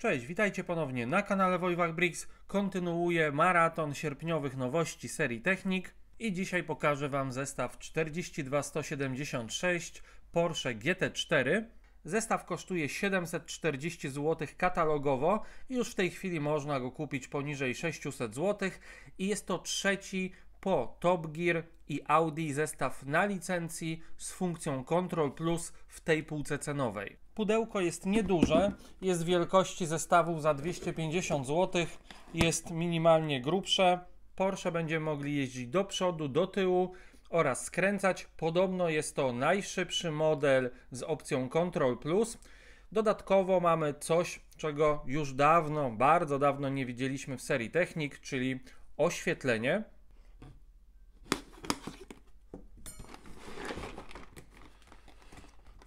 Cześć, witajcie ponownie na kanale Wojwach Bricks. Kontynuuję maraton sierpniowych nowości serii Technik i dzisiaj pokażę Wam zestaw 42176 Porsche GT4. Zestaw kosztuje 740 zł katalogowo i już w tej chwili można go kupić poniżej 600 zł i jest to trzeci po Top Gear i Audi zestaw na licencji z funkcją Control Plus w tej półce cenowej. Pudełko jest nieduże, jest wielkości zestawów za 250 zł, jest minimalnie grubsze. Porsche będziemy mogli jeździć do przodu, do tyłu oraz skręcać. Podobno jest to najszybszy model z opcją Control Plus. Dodatkowo mamy coś, czego już dawno, bardzo dawno nie widzieliśmy w serii Technik, czyli oświetlenie.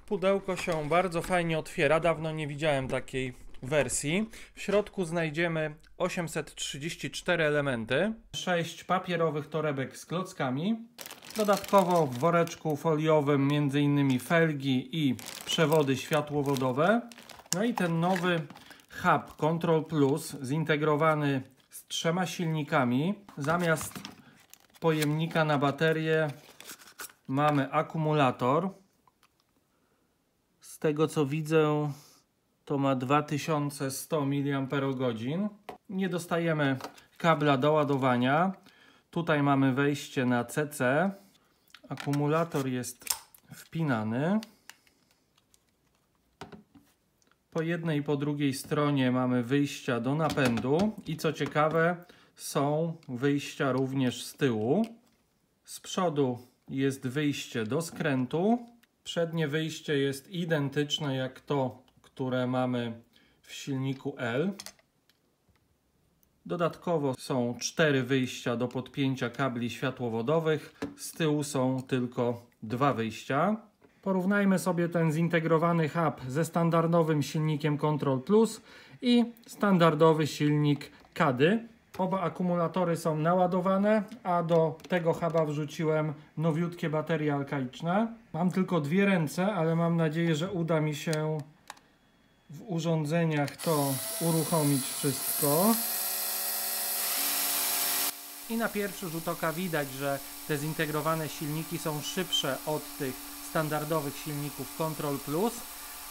Pudełko się bardzo fajnie otwiera, dawno nie widziałem takiej wersji. W środku znajdziemy 834 elementy, 6 papierowych torebek z klockami. Dodatkowo w woreczku foliowym m.in. felgi i przewody światłowodowe. No i ten nowy hub Control Plus zintegrowany z 3 silnikami. Zamiast pojemnika na baterię mamy akumulator. Z tego co widzę, to ma 2100 mAh. Nie dostajemy kabla do ładowania. Tutaj mamy wejście na CC. Akumulator jest wpinany. Po jednej i po drugiej stronie mamy wyjścia do napędu. I co ciekawe, są wyjścia również z tyłu. Z przodu jest wyjście do skrętu. Przednie wyjście jest identyczne jak to, które mamy w silniku L. Dodatkowo są 4 wyjścia do podpięcia kabli światłowodowych. Z tyłu są tylko 2 wyjścia. Porównajmy sobie ten zintegrowany hub ze standardowym silnikiem Control Plus i standardowy silnik Cady. Oba akumulatory są naładowane, a do tego huba wrzuciłem nowiutkie baterie alkaiczne. Mam tylko 2 ręce, ale mam nadzieję, że uda mi się w urządzeniach to uruchomić wszystko. I na pierwszy rzut oka widać, że te zintegrowane silniki są szybsze od tych standardowych silników Control Plus,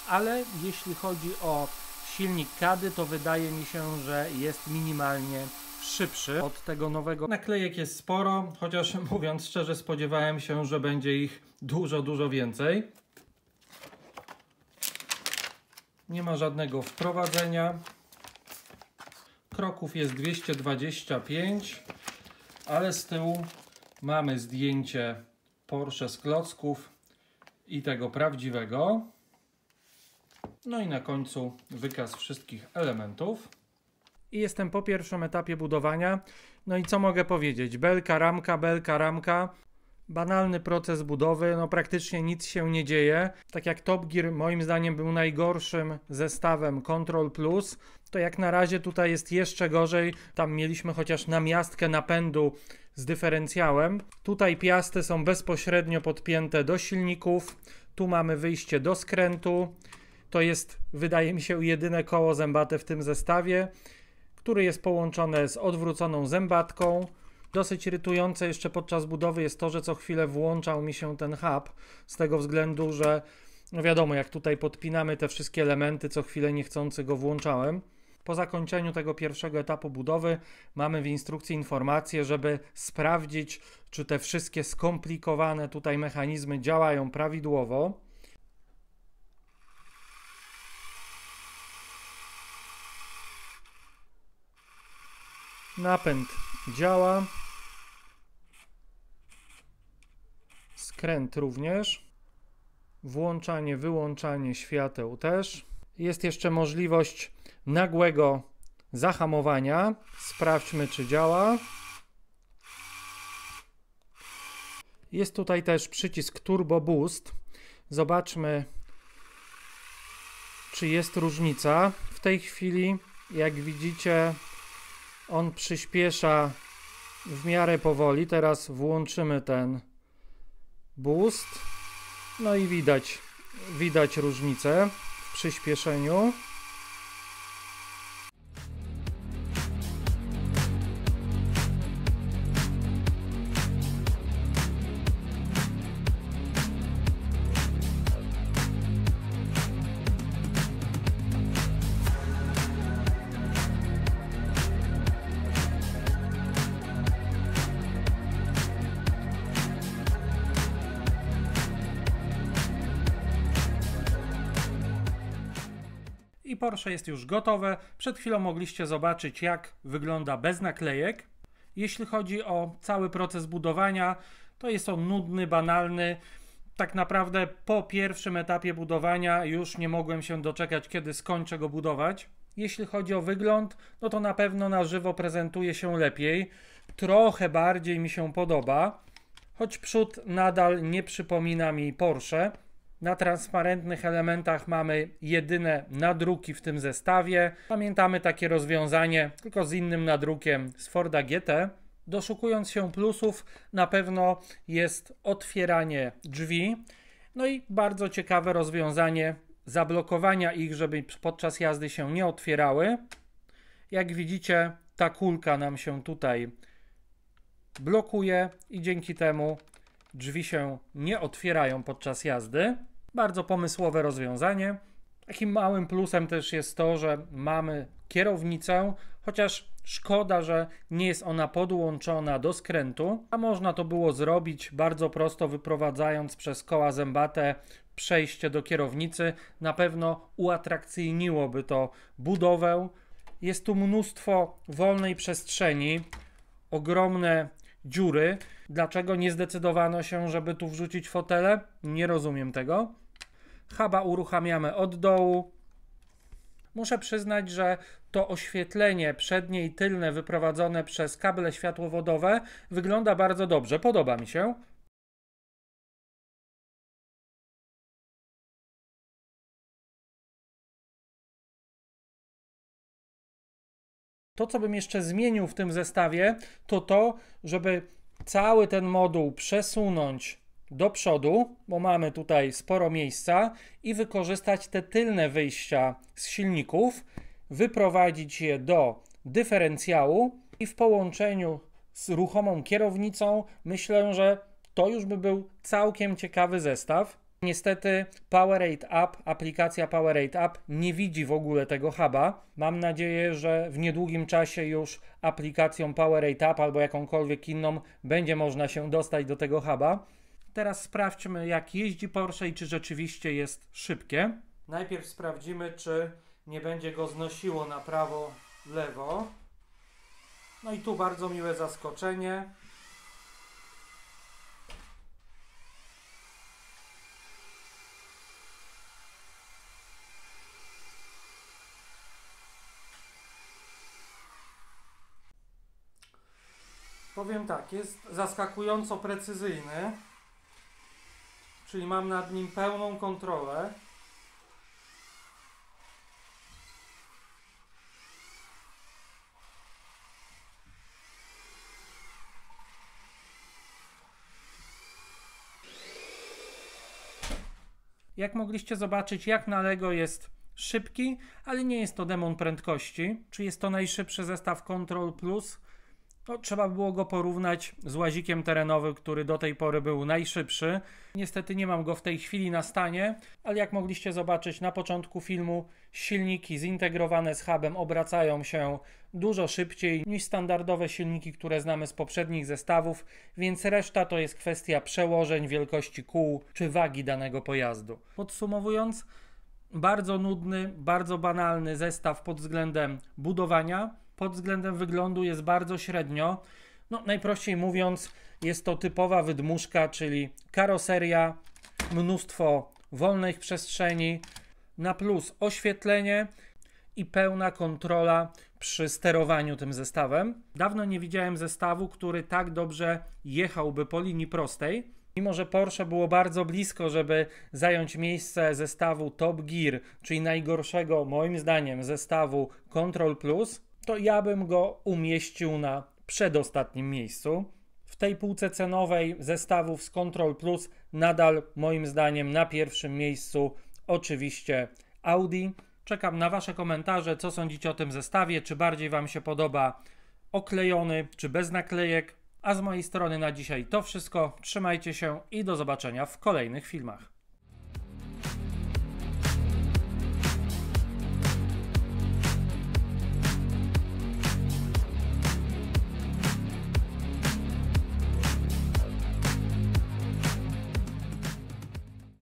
ale jeśli chodzi o silnik Cady, to wydaje mi się, że jest minimalnie szybszy od tego nowego. Naklejek jest sporo, chociaż mówiąc szczerze spodziewałem się, że będzie ich dużo więcej. Nie ma żadnego wprowadzenia. Kroków jest 225, ale z tyłu mamy zdjęcie Porsche z klocków i tego prawdziwego. No i na końcu wykaz wszystkich elementów. I jestem po pierwszym etapie budowania. No i co mogę powiedzieć? Belka, ramka. Banalny proces budowy, no praktycznie nic się nie dzieje. Tak jak Top Gear moim zdaniem był najgorszym zestawem Control Plus, to jak na razie tutaj jest jeszcze gorzej. Tam mieliśmy chociaż namiastkę napędu z dyferencjałem. Tutaj piasty są bezpośrednio podpięte do silników. Tu mamy wyjście do skrętu. To jest, wydaje mi się, jedyne koło zębate w tym zestawie, który jest połączone z odwróconą zębatką. Dosyć irytujące jeszcze podczas budowy jest to, że co chwilę włączał mi się ten hub, z tego względu, że no wiadomo, jak tutaj podpinamy te wszystkie elementy, co chwilę niechcący go włączałem. Po zakończeniu tego pierwszego etapu budowy mamy w instrukcji informację, żeby sprawdzić, czy te wszystkie skomplikowane tutaj mechanizmy działają prawidłowo. Napęd działa. Skręt również. Włączanie, wyłączanie świateł też. Jest jeszcze możliwość nagłego zahamowania. Sprawdźmy, czy działa. Jest tutaj też przycisk Turbo Boost. Zobaczmy, czy jest różnica. W tej chwili, jak widzicie, on przyspiesza w miarę powoli. Teraz włączymy ten boost. No i widać różnicę w przyspieszeniu. I Porsche jest już gotowe. Przed chwilą mogliście zobaczyć, jak wygląda bez naklejek. Jeśli chodzi o cały proces budowania, to jest on nudny, banalny. Tak naprawdę po pierwszym etapie budowania już nie mogłem się doczekać, kiedy skończę go budować. Jeśli chodzi o wygląd, no to na pewno na żywo prezentuje się lepiej. Trochę bardziej mi się podoba, choć przód nadal nie przypomina mi Porsche. Na transparentnych elementach mamy jedyne nadruki w tym zestawie. Pamiętamy takie rozwiązanie, tylko z innym nadrukiem z Forda GT. Doszukując się plusów, na pewno jest otwieranie drzwi. No i bardzo ciekawe rozwiązanie zablokowania ich, żeby podczas jazdy się nie otwierały. Jak widzicie, ta kulka nam się tutaj blokuje i dzięki temu drzwi się nie otwierają podczas jazdy. Bardzo pomysłowe rozwiązanie. Takim małym plusem też jest to, że mamy kierownicę, chociaż szkoda, że nie jest ona podłączona do skrętu, a można to było zrobić bardzo prosto, wyprowadzając przez koła zębate przejście do kierownicy. Na pewno uatrakcyjniłoby to budowę. Jest tu mnóstwo wolnej przestrzeni, ogromne dziury. Dlaczego nie zdecydowano się, żeby tu wrzucić fotele? Nie rozumiem tego. Huba uruchamiamy od dołu. Muszę przyznać, że to oświetlenie przednie i tylne wyprowadzone przez kable światłowodowe wygląda bardzo dobrze. Podoba mi się. To, co bym jeszcze zmienił w tym zestawie, to, żeby cały ten moduł przesunąć do przodu, bo mamy tutaj sporo miejsca, i wykorzystać te tylne wyjścia z silników, wyprowadzić je do dyferencjału i w połączeniu z ruchomą kierownicą myślę, że to już by był całkiem ciekawy zestaw. Niestety Powerade App, aplikacja Powerade App nie widzi w ogóle tego huba. Mam nadzieję, że w niedługim czasie już aplikacją Powerade App albo jakąkolwiek inną będzie można się dostać do tego huba. Teraz sprawdźmy, jak jeździ Porsche i czy rzeczywiście jest szybkie. Najpierw sprawdzimy, czy nie będzie go znosiło na prawo, lewo. No i tu bardzo miłe zaskoczenie. Powiem tak, jest zaskakująco precyzyjny, czyli mam nad nim pełną kontrolę. Jak mogliście zobaczyć, jak na Lego jest szybki, ale nie jest to demon prędkości. Czy jest to najszybszy zestaw Control Plus? No, trzeba było go porównać z łazikiem terenowym, który do tej pory był najszybszy. Niestety nie mam go w tej chwili na stanie, ale jak mogliście zobaczyć na początku filmu, silniki zintegrowane z hubem obracają się dużo szybciej niż standardowe silniki, które znamy z poprzednich zestawów, więc reszta to jest kwestia przełożeń, wielkości kół czy wagi danego pojazdu. Podsumowując, bardzo nudny, bardzo banalny zestaw pod względem budowania. Pod względem wyglądu jest bardzo średnio. No, najprościej mówiąc, jest to typowa wydmuszka, czyli karoseria, mnóstwo wolnych przestrzeni, na plus oświetlenie i pełna kontrola przy sterowaniu tym zestawem. Dawno nie widziałem zestawu, który tak dobrze jechałby po linii prostej. Mimo że Porsche było bardzo blisko, żeby zająć miejsce zestawu Top Gear, czyli najgorszego moim zdaniem zestawu Control Plus, to ja bym go umieścił na przedostatnim miejscu. W tej półce cenowej zestawów z Control Plus nadal moim zdaniem na pierwszym miejscu oczywiście Audi. Czekam na Wasze komentarze, co sądzicie o tym zestawie, czy bardziej Wam się podoba oklejony, czy bez naklejek. A z mojej strony na dzisiaj to wszystko. Trzymajcie się i do zobaczenia w kolejnych filmach.